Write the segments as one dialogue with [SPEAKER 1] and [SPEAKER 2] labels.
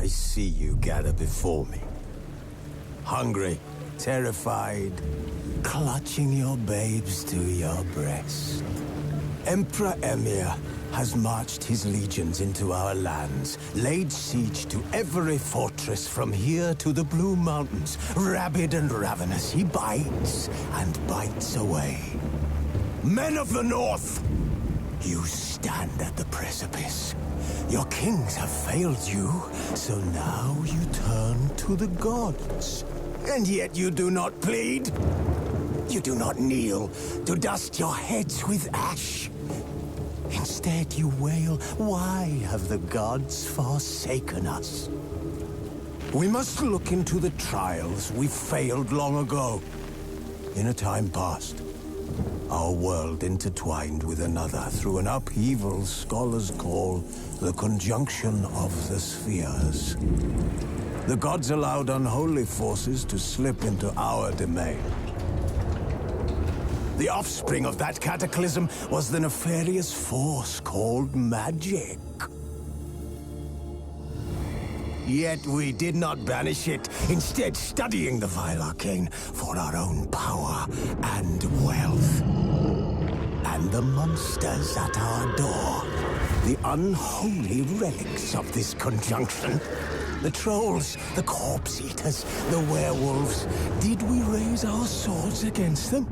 [SPEAKER 1] I see you gather before me. Hungry, terrified, clutching your babes to your breast. Emperor Emir has marched his legions into our lands, laid siege to every fortress from here to the Blue Mountains. Rabid and ravenous, he bites and bites away. Men of the North, you stand at the precipice. Your kings have failed you, so now you turn to the gods. And yet you do not plead. You do not kneel to dust your heads with ash. Instead you wail, why have the gods forsaken us? We must look into the trials we failed long ago. In a time past, our world intertwined with another through an upheaval scholars call the conjunction of the spheres. The gods allowed unholy forces to slip into our domain. The offspring of that cataclysm was the nefarious force called magic. Yet we did not banish it, instead studying the vile arcane for our own power and wealth. And the monsters at our door, the unholy relics of this conjunction. The trolls, the corpse eaters, the werewolves. Did we raise our swords against them?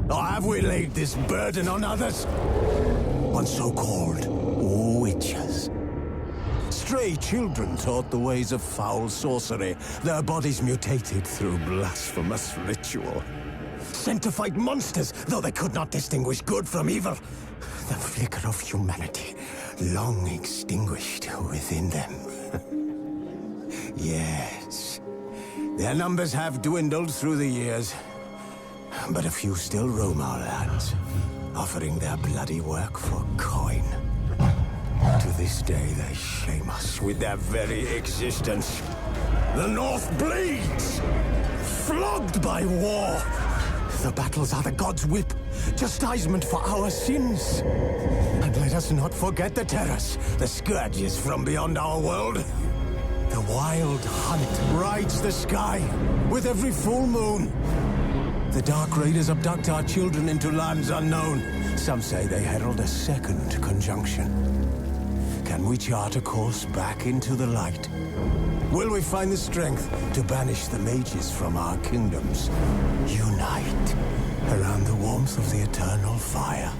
[SPEAKER 1] Or have we laid this burden on others? On so-called witches. Stray children taught the ways of foul sorcery, their bodies mutated through blasphemous ritual. Sent to fight monsters, though they could not distinguish good from evil. The flicker of humanity, long extinguished within them. Yes, their numbers have dwindled through the years, but a few still roam our lands, offering their bloody work for coin. To this day, they shame us with their very existence. The North bleeds, flogged by war. The battles are the gods' whip, chastisement for our sins. And let us not forget the terrors, the scourges from beyond our world. The wild hunt rides the sky with every full moon. The Dark Raiders abduct our children into lands unknown. Some say they herald a second conjunction. Can we chart a course back into the light? Will we find the strength to banish the mages from our kingdoms? Unite around the warmth of the eternal fire.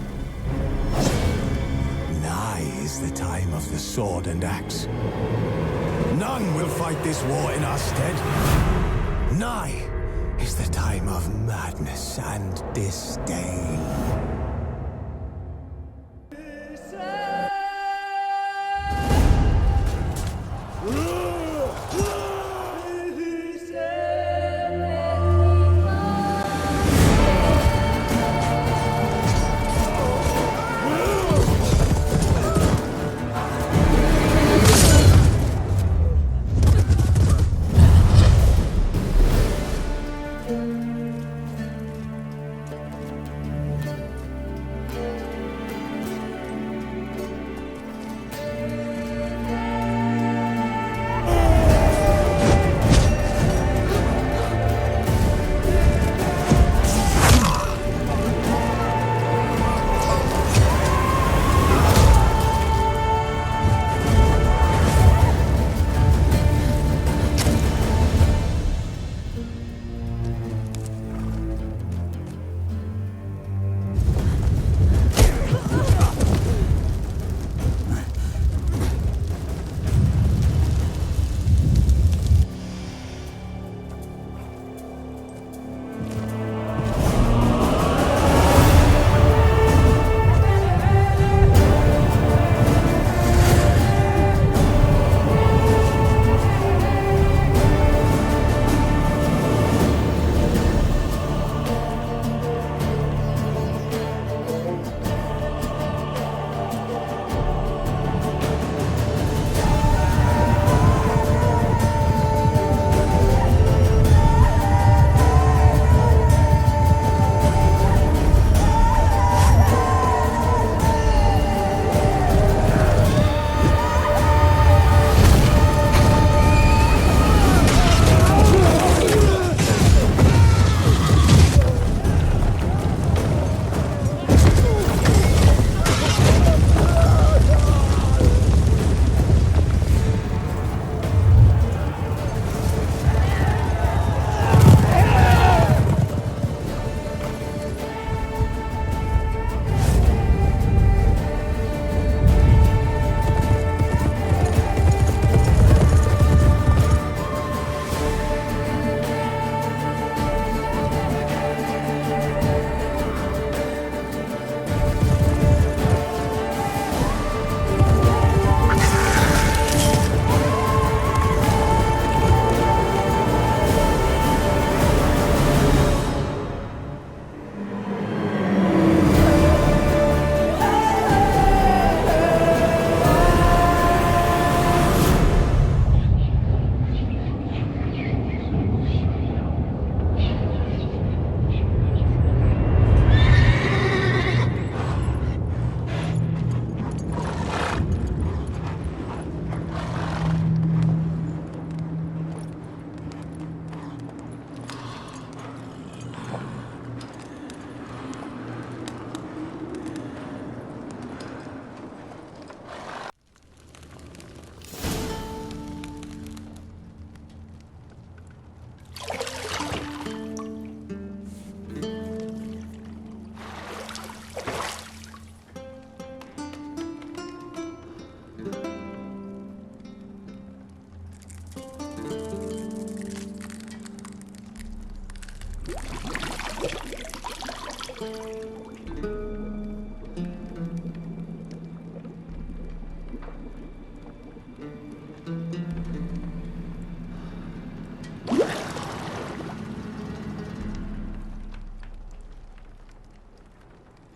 [SPEAKER 1] Nigh is the time of the sword and axe. None will fight this war in our stead. Nigh is the time of madness and disdain.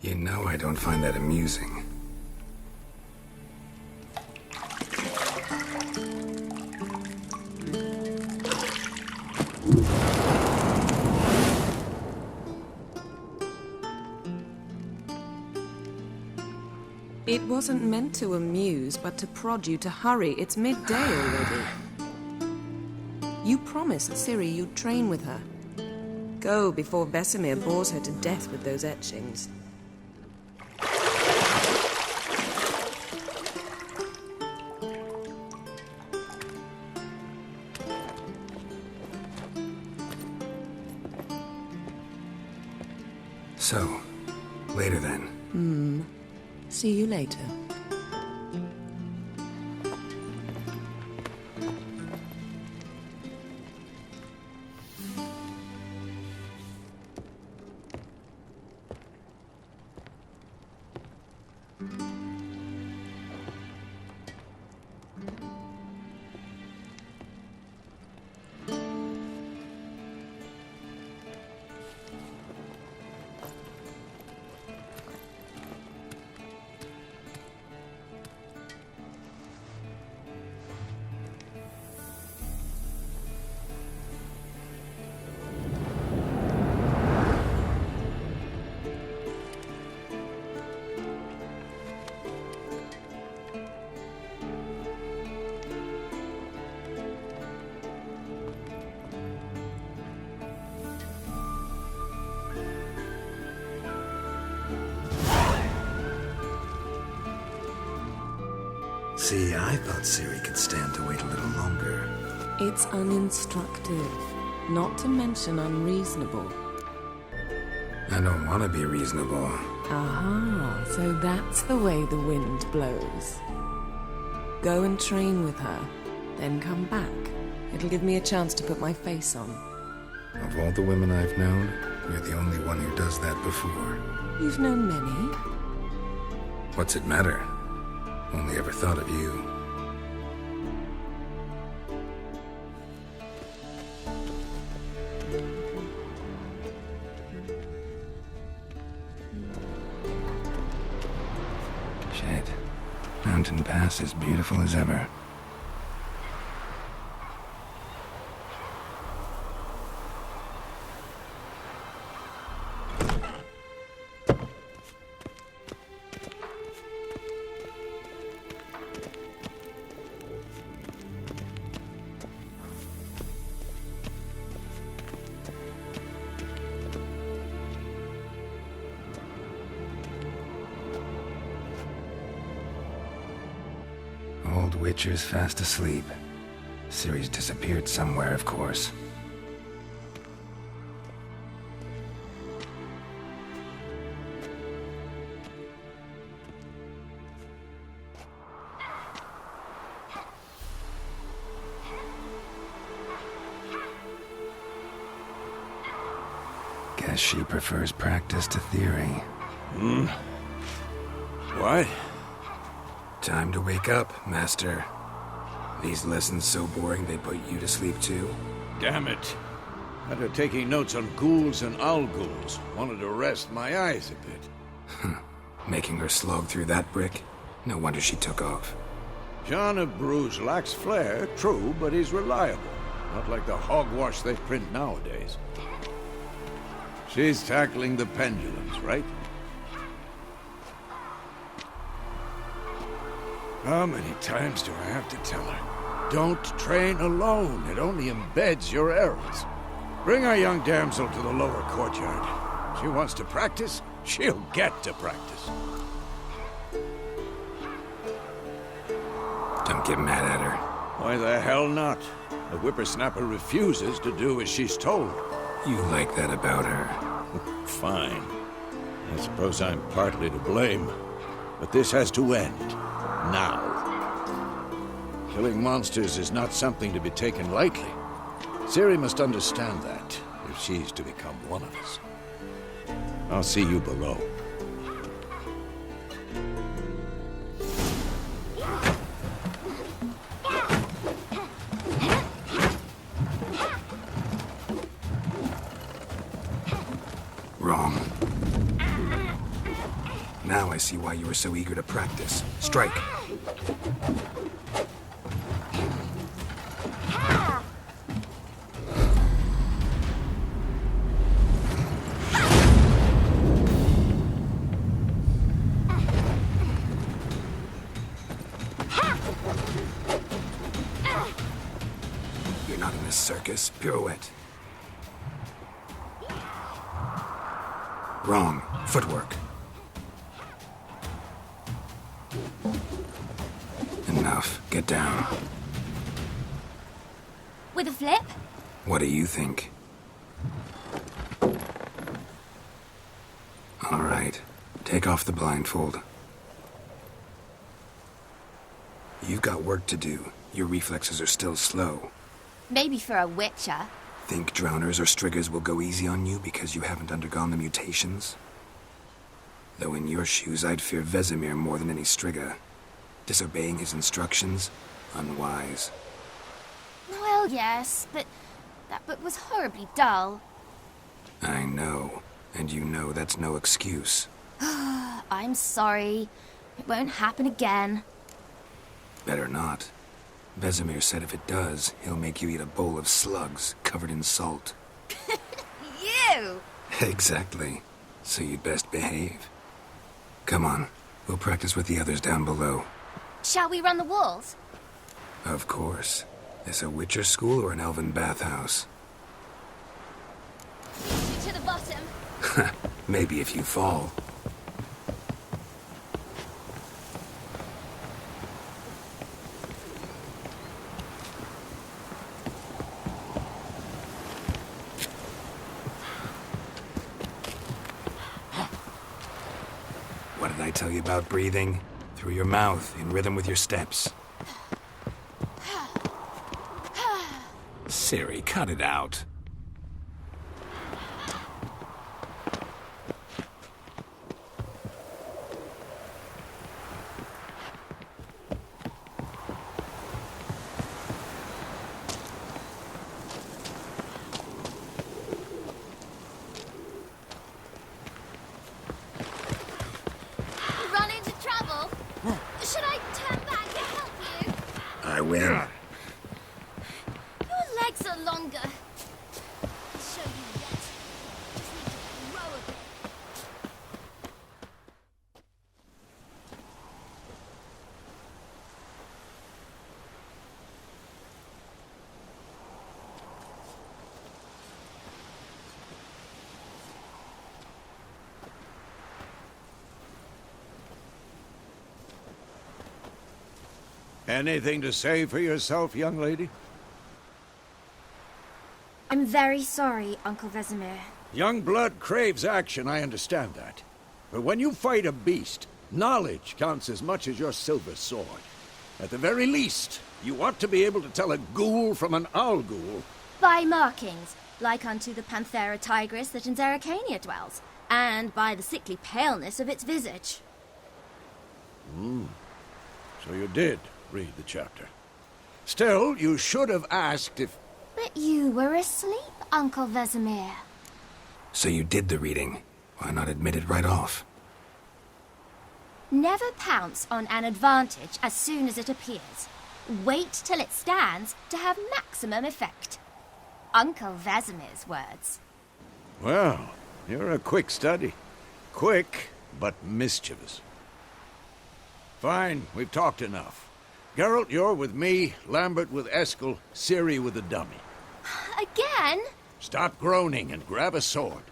[SPEAKER 2] You know I don't find that amusing.
[SPEAKER 3] It wasn't meant to amuse, but to prod you to hurry. It's midday already. You promised Ciri you'd train with her. Go before Vesemir bores her to death with those etchings.
[SPEAKER 2] So, later then.
[SPEAKER 3] See you later.
[SPEAKER 2] See, I thought Ciri could stand to wait a little longer.
[SPEAKER 3] It's uninstructive, not to mention unreasonable.
[SPEAKER 2] I don't want to be reasonable.
[SPEAKER 3] Aha, so that's the way the wind blows. Go and train with her, then come back. It'll give me a chance to put my face on.
[SPEAKER 2] Of all the women I've known, you're the only one who does that before.
[SPEAKER 3] You've known many.
[SPEAKER 2] What's it matter? Only ever thought of you. Shit. Mountain Pass is beautiful as ever. Old Witcher's fast asleep. Ciri's disappeared somewhere, of course. Guess she prefers practice to theory.
[SPEAKER 4] What?
[SPEAKER 2] Time to wake up, Master. These lessons so boring they put you to sleep too?
[SPEAKER 4] Damn it. After taking notes on ghouls and owl ghouls, wanted to rest my eyes a bit.
[SPEAKER 2] Making her slog through that brick? No wonder she took off.
[SPEAKER 4] John of Bruges lacks flair, true, but he's reliable. Not like the hogwash they print nowadays. She's tackling the pendulums, right? How many times do I have to tell her? Don't train alone. It only embeds your errors. Bring our young damsel to the lower courtyard. She wants to practice, she'll get to practice.
[SPEAKER 2] Don't get mad at her.
[SPEAKER 4] Why the hell not? The whippersnapper refuses to do as she's told.
[SPEAKER 2] You like that about her.
[SPEAKER 4] Fine. I suppose I'm partly to blame. But this has to end. Now. Killing monsters is not something to be taken lightly. Ciri must understand that, if she's to become one of us. I'll see you below.
[SPEAKER 2] Wrong. Now I see why you were so eager to practice. Strike. You're not in a circus. Pirouette. Wrong. Footwork. Enough. Get down.
[SPEAKER 5] With a flip?
[SPEAKER 2] What do you think? All right. Take off the blindfold. You've got work to do. Your reflexes are still slow.
[SPEAKER 5] Maybe for a witcher.
[SPEAKER 2] Think drowners or striggers will go easy on you because you haven't undergone the mutations? Though in your shoes, I'd fear Vesemir more than any strigger. Disobeying his instructions? Unwise.
[SPEAKER 5] Well, yes, but that book was horribly dull.
[SPEAKER 2] I know. And you know that's no excuse.
[SPEAKER 5] I'm sorry. It won't happen again.
[SPEAKER 2] Better not. Vesemir said if it does, he'll make you eat a bowl of slugs covered in salt.
[SPEAKER 5] You!
[SPEAKER 2] Exactly. So you'd best behave. Come on. We'll practice with the others down below.
[SPEAKER 5] Shall we run the walls?
[SPEAKER 2] Of course. Is a Witcher school or an elven bathhouse?
[SPEAKER 5] To the bottom.
[SPEAKER 2] Maybe if you fall. What did I tell you about breathing? Through your mouth, in rhythm with your steps. Ciri, cut it out.
[SPEAKER 5] Run into trouble? Should I turn back to help you?
[SPEAKER 2] I win.
[SPEAKER 5] Your legs are longer. I'll show you yet. Just need to grow a bit.
[SPEAKER 4] Anything to say for yourself, young lady?
[SPEAKER 5] I'm very sorry, Uncle Vesemir.
[SPEAKER 4] Young blood craves action, I understand that. But when you fight a beast, knowledge counts as much as your silver sword. At the very least, you ought to be able to tell a ghoul from an owl ghoul.
[SPEAKER 5] By markings, like unto the Panthera tigris that in Zerrikania dwells, and by the sickly paleness of its visage.
[SPEAKER 4] So you did read the chapter. Still, you should have asked if...
[SPEAKER 5] But you were asleep, Uncle Vesemir.
[SPEAKER 2] So you did the reading. Why not admit it right off?
[SPEAKER 5] Never pounce on an advantage as soon as it appears. Wait till it stands to have maximum effect. Uncle Vesemir's words.
[SPEAKER 4] Well, you're a quick study. Quick, but mischievous. Fine, we've talked enough. Geralt, you're with me, Lambert with Eskel, Ciri with the dummy.
[SPEAKER 5] Again?
[SPEAKER 4] Stop groaning and grab a sword.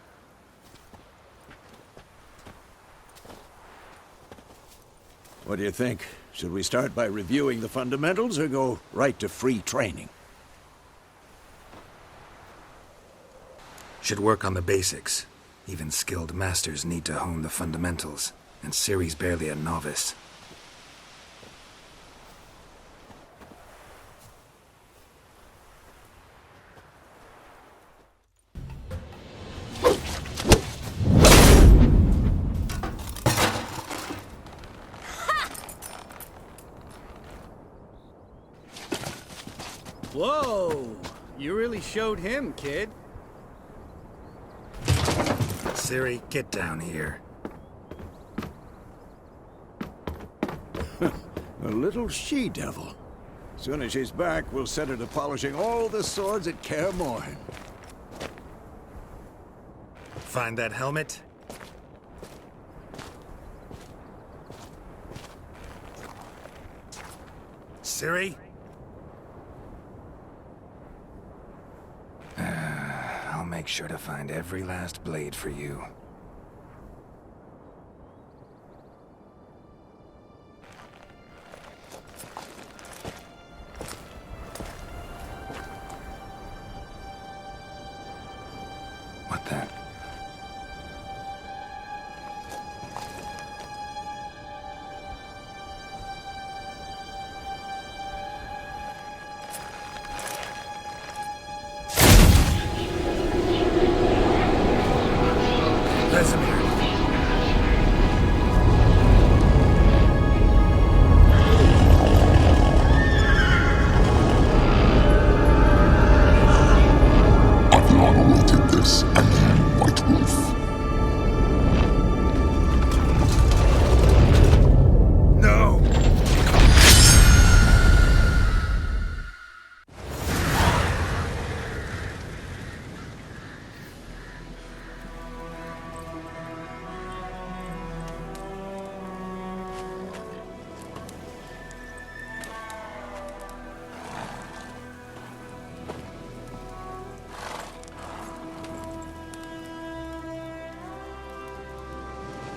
[SPEAKER 4] What do you think? Should we start by reviewing the fundamentals or go right to free training?
[SPEAKER 2] Should work on the basics. Even skilled masters need to hone the fundamentals, and Ciri's barely a novice.
[SPEAKER 6] Whoa! You really showed him, kid.
[SPEAKER 2] Ciri, get down here.
[SPEAKER 4] A little she-devil. Soon as she's back, we'll set her to polishing all the swords at Kaer Morhen.
[SPEAKER 7] Find that helmet? Ciri?
[SPEAKER 2] I'll make sure to find every last blade for you. What the?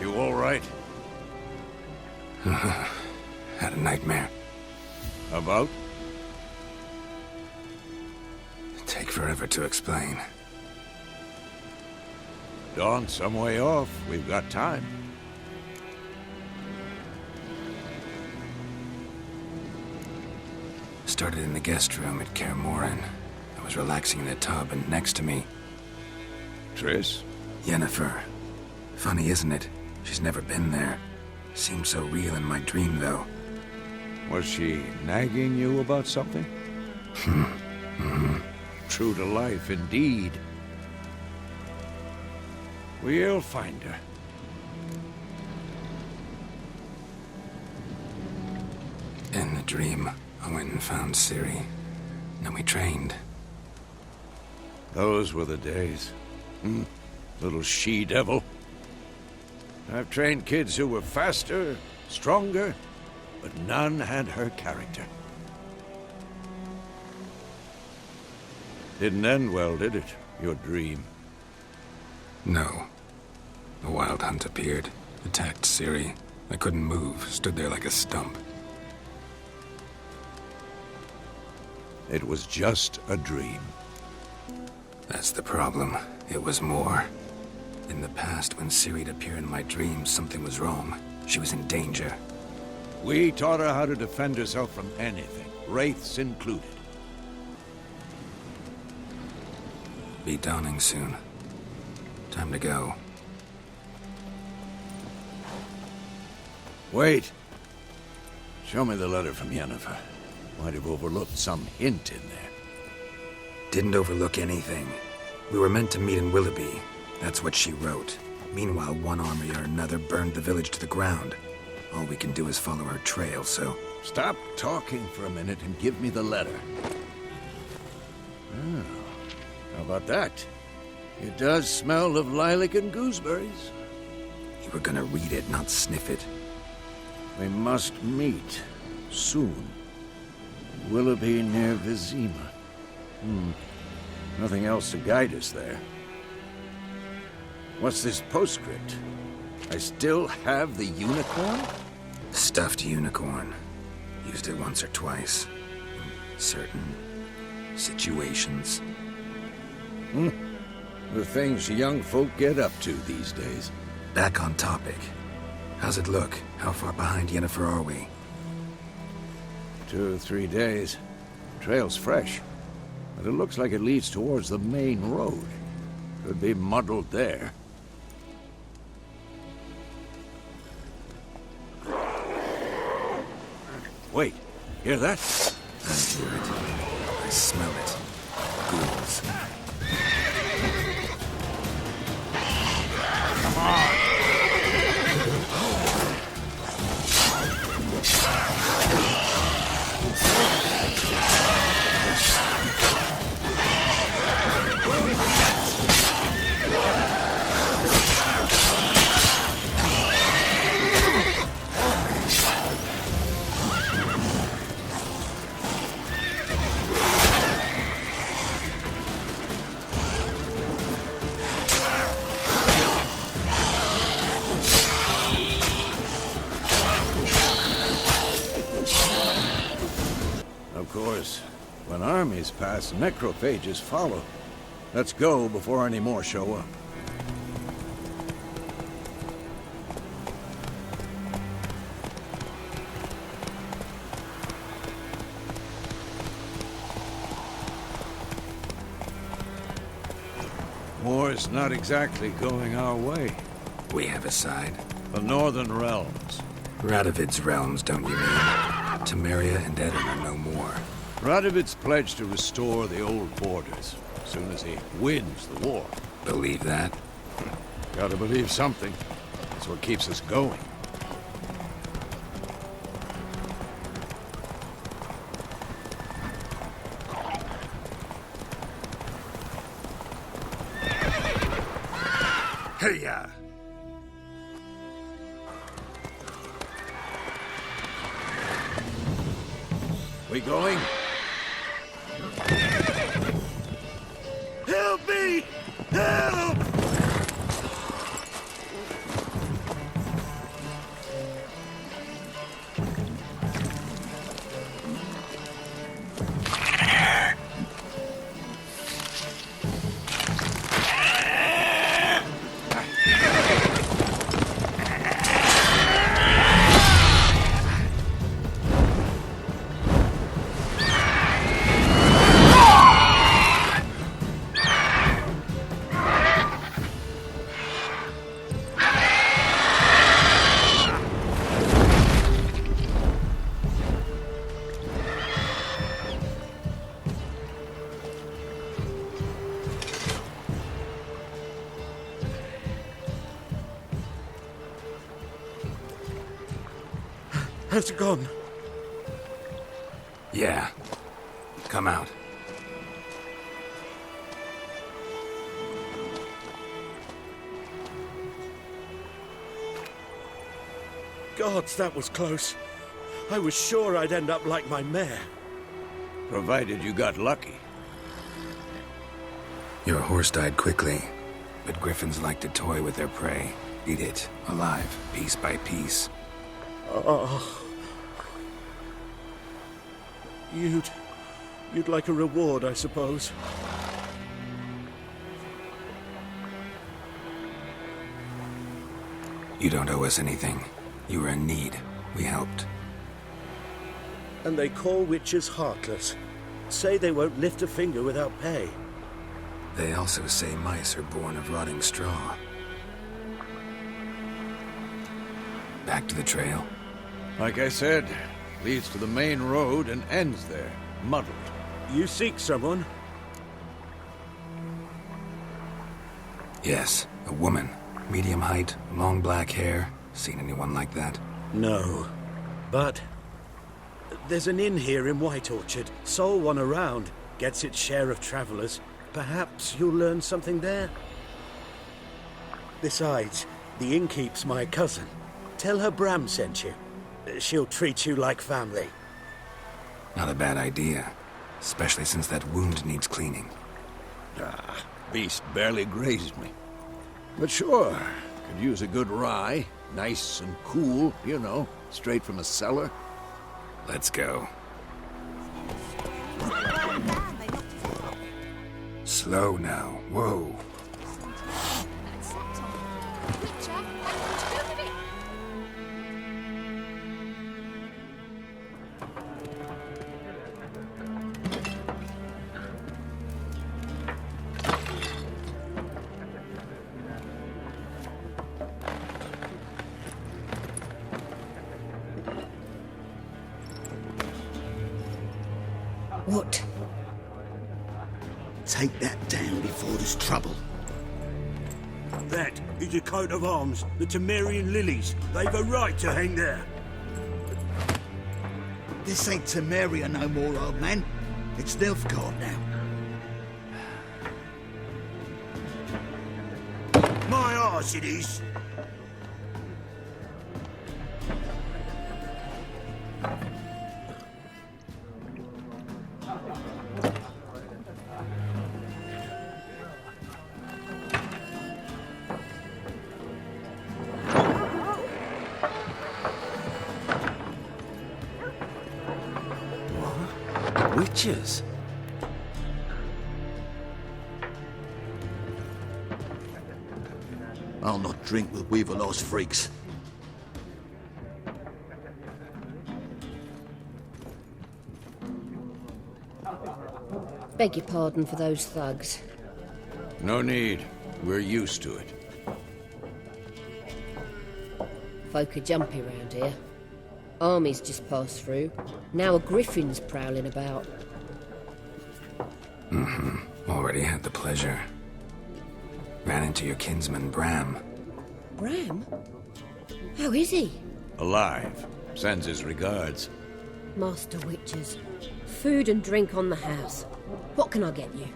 [SPEAKER 4] You all right?
[SPEAKER 2] Had a nightmare.
[SPEAKER 4] About?
[SPEAKER 2] Take forever to explain.
[SPEAKER 4] Dawn's some way off. We've got time.
[SPEAKER 2] Started in the guest room at Kaer Morhen. I was relaxing in the tub, and next to me,
[SPEAKER 4] Triss?
[SPEAKER 2] Yennefer. Funny, isn't it? She's never been there. Seemed so real in my dream, though.
[SPEAKER 4] Was she nagging you about something? True to life, indeed. We'll find her.
[SPEAKER 2] In the dream, I went and found Ciri. Then we trained.
[SPEAKER 4] Those were the days. Little she-devil. I've trained kids who were faster, stronger, but none had her character. Didn't end well, did it? Your dream?
[SPEAKER 2] No. The Wiid Hunt appeared, attacked Ciri. I couldn't move, stood there like a stump.
[SPEAKER 4] It was just a dream.
[SPEAKER 2] That's the problem. It was more. In the past, when Ciri'd appear in my dreams, something was wrong. She was in danger.
[SPEAKER 4] We taught her how to defend herself from anything, wraiths included.
[SPEAKER 2] Be dawning soon. Time to go.
[SPEAKER 4] Wait. Show me the letter from Yennefer. Might have overlooked some hint in there.
[SPEAKER 2] Didn't overlook anything. We were meant to meet in Willoughby. That's what she wrote. Meanwhile, one army or another burned the village to the ground. All we can do is follow her trail, so...
[SPEAKER 4] Stop talking for a minute and give me the letter. Oh, how about that? It does smell of lilac and gooseberries.
[SPEAKER 2] You were gonna read it, not sniff it.
[SPEAKER 4] We must meet. Soon. Willoughby near Vizima. Nothing else to guide us there. What's this postscript? I still have the unicorn?
[SPEAKER 2] Stuffed unicorn. Used it once or twice. In certain situations.
[SPEAKER 4] The things young folk get up to these days.
[SPEAKER 2] Back on topic. How's it look? How far behind Yennefer are we?
[SPEAKER 4] 2 or 3 days. Trail's fresh, but it looks like it leads towards the main road. Could be muddled there. Wait, hear that?
[SPEAKER 2] I hear it. I smell it. Ghouls.
[SPEAKER 4] Come on! course, when armies pass, necrophages follow. Let's go before any more show up. War's not exactly going our way.
[SPEAKER 2] We have a side.
[SPEAKER 4] The Northern Realms.
[SPEAKER 2] Radovid's realms, don't you mean? Temeria and Eden are no more.
[SPEAKER 4] Radovid's pledged to restore the old borders as soon as he wins the war.
[SPEAKER 2] Believe that?
[SPEAKER 4] Gotta believe something. That's what keeps us going.
[SPEAKER 7] Hey-ya!
[SPEAKER 4] We going?
[SPEAKER 7] Help me! Help! Has it gone?
[SPEAKER 2] Yeah. Come out.
[SPEAKER 7] Gods, that was close. I was sure I'd end up like my mare.
[SPEAKER 4] Provided you got lucky.
[SPEAKER 2] Your horse died quickly, but griffins like to toy with their prey. Eat it, alive, piece by piece.
[SPEAKER 7] Oh. You'd like a reward, I suppose.
[SPEAKER 2] You don't owe us anything. You were in need. We helped.
[SPEAKER 7] And they call witches heartless. Say they won't lift a finger without pay.
[SPEAKER 2] They also say mice are born of rotting straw. Back to the trail.
[SPEAKER 4] Like I said, leads to the main road and ends there, muddled.
[SPEAKER 7] You seek someone?
[SPEAKER 2] Yes, a woman. Medium height, long black hair. Seen anyone like that?
[SPEAKER 7] No. But there's an inn here in White Orchard. Sole one around. Gets its share of travelers. Perhaps you'll learn something there. Besides, the innkeep's my cousin. Tell her Bram sent you. She'll treat you like family.
[SPEAKER 2] Not a bad idea. Especially since that wound needs cleaning.
[SPEAKER 4] Beast barely grazed me. But sure, could use a good rye. Nice and cool, you know, straight from a cellar.
[SPEAKER 2] Let's go. Slow now. Whoa.
[SPEAKER 8] What? Take that down before there's trouble.
[SPEAKER 7] That is a coat of arms, the Temerian lilies. They've a right to hang there.
[SPEAKER 8] This ain't Temeria no more, old man. It's Nilfgaard now.
[SPEAKER 7] My arse it is. Witches?
[SPEAKER 8] I'll not drink with Weaverlaw's freaks.
[SPEAKER 9] Beg your pardon for those thugs.
[SPEAKER 4] No need. We're used to it.
[SPEAKER 9] Folk are jumpy round here. Armies just passed through. Now a griffin's prowling about.
[SPEAKER 2] Already had the pleasure. Ran into your kinsman, Bram.
[SPEAKER 9] Bram? How is he?
[SPEAKER 4] Alive. Sends his regards.
[SPEAKER 9] Master Witches. Food and drink on the house. What can I get you?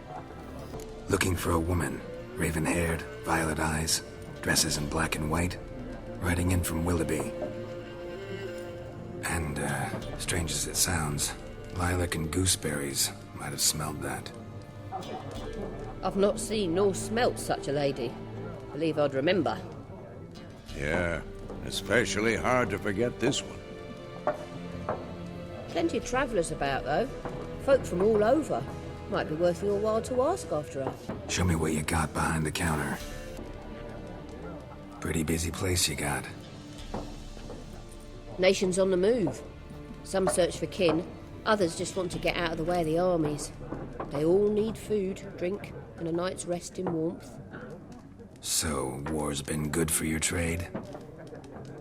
[SPEAKER 2] Looking for a woman. Raven-haired, violet eyes, dresses in black and white. Riding in from Willoughby. And, strange as it sounds, lilac and gooseberries might have smelled that.
[SPEAKER 9] I've not seen nor smelt such a lady. Believe I'd remember.
[SPEAKER 4] Yeah, especially hard to forget this one.
[SPEAKER 9] Plenty of travellers about, though. Folk from all over. Might be worth your while to ask after her.
[SPEAKER 2] Show me what you got behind the counter. Pretty busy place you got.
[SPEAKER 9] Nations on the move. Some search for kin, others just want to get out of the way of the armies. They all need food, drink, and a night's rest in warmth.
[SPEAKER 2] So, war's been good for your trade?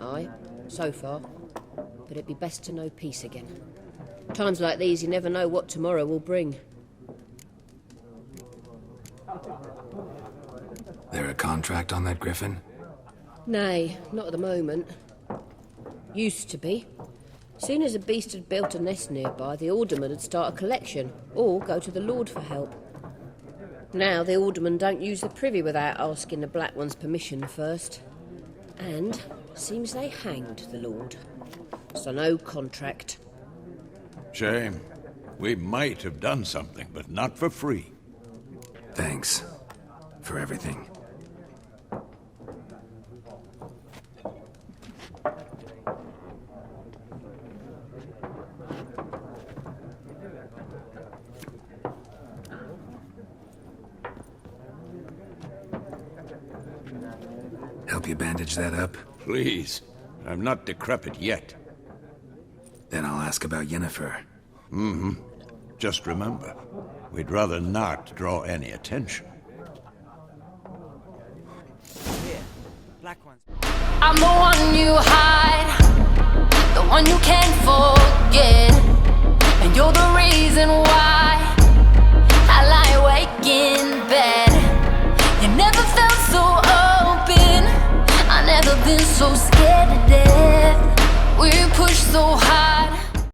[SPEAKER 9] Aye, so far. But it'd be best to know peace again. Times like these, you never know what tomorrow will bring.
[SPEAKER 2] There a contract on that griffin?
[SPEAKER 9] Nay, not at the moment. Used to be. Soon as a beast had built a nest nearby, the alderman would start a collection, or go to the Lord for help. Now the aldermen don't use the privy without asking the Black One's permission first. And seems they hanged the Lord. So no contract.
[SPEAKER 4] Shame. We might have done something, but not for free.
[SPEAKER 2] Thanks. For everything. Help you bandage that up?
[SPEAKER 4] Please. I'm not decrepit yet.
[SPEAKER 2] Then I'll ask about Yennefer.
[SPEAKER 4] Just remember, we'd rather not draw any attention.
[SPEAKER 6] Here, black ones.
[SPEAKER 10] I'm the one you hide, the one you can't forget, and you're the reason why I lie awake in bed. You never felt so open, I never been so scared to death. We pushed so high.